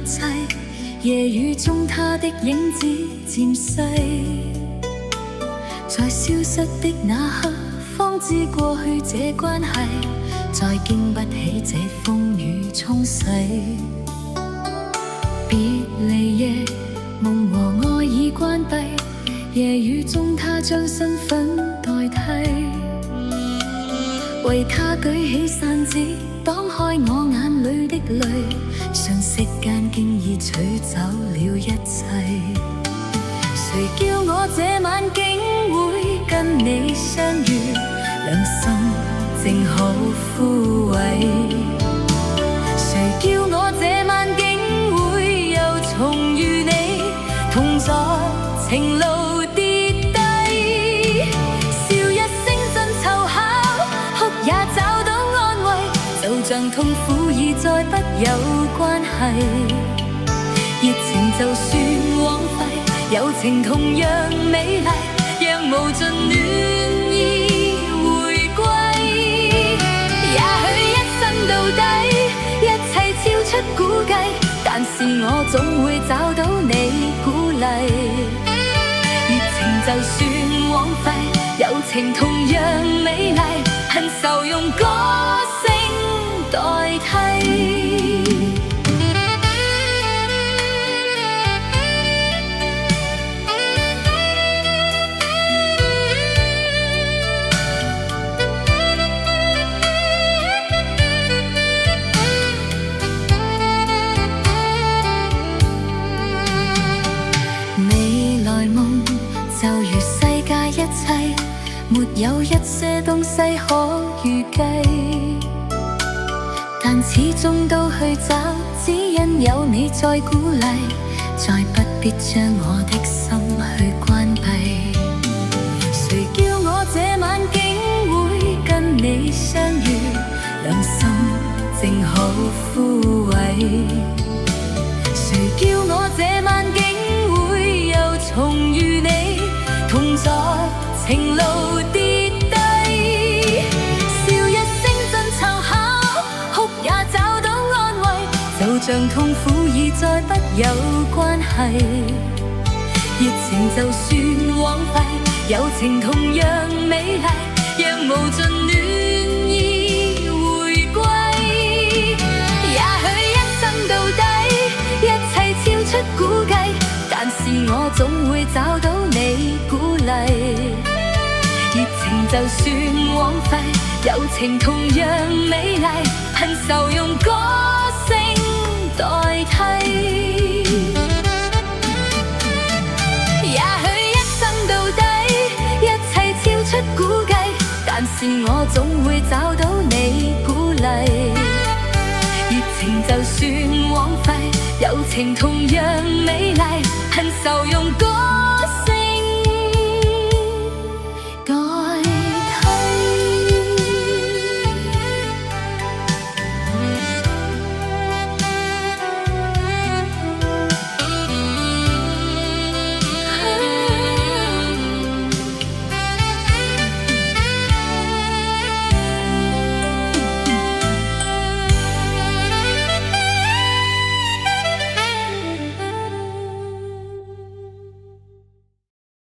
切，夜雨中他的影子漸細，在消失的那刻，方知過去這關係再經不起這風雨沖洗。別離夜，夢和愛已關閉，夜雨中他將身份代替，為他舉起傘子擋開我眼裏的淚，瞬息間經已取走了一切。誰叫我這晚竟會跟你相遇，良心正好枯萎。誰叫我這晚竟會又重遇你，同在情路跌低，笑一聲真湊巧，哭也找到安慰，就像痛苦已再不有關係。熱情就算枉費，友情同樣美麗，讓無盡暖意回歸。也許一生到底，一切超出估計，但是我總會找到你鼓勵。熱情就算枉費，友情同樣美麗，恨愁用歌聲代替。就如世界一切，沒有一些東西可預計，但始終都去找，只因有你在鼓勵，再不必將我的心去關閉。誰叫我這晚竟會跟你相遇，良心正好枯萎。誰叫我這晚竟會又重遇你，同在情路跌低，笑一聲真湊巧，哭也找到安慰，就像痛苦已再不有關係。熱情就算枉費，友情同樣美麗，讓無盡暖意回歸。也許一生到底，一切超出估計，但是我總會找到你鼓勵。熱情就算枉費，友情同樣美麗，恨愁用歌聲代替。也許一生到底，一切超出估計，但是我總會找到你鼓勵。熱情就算枉費，友情同樣美麗，恨愁用歌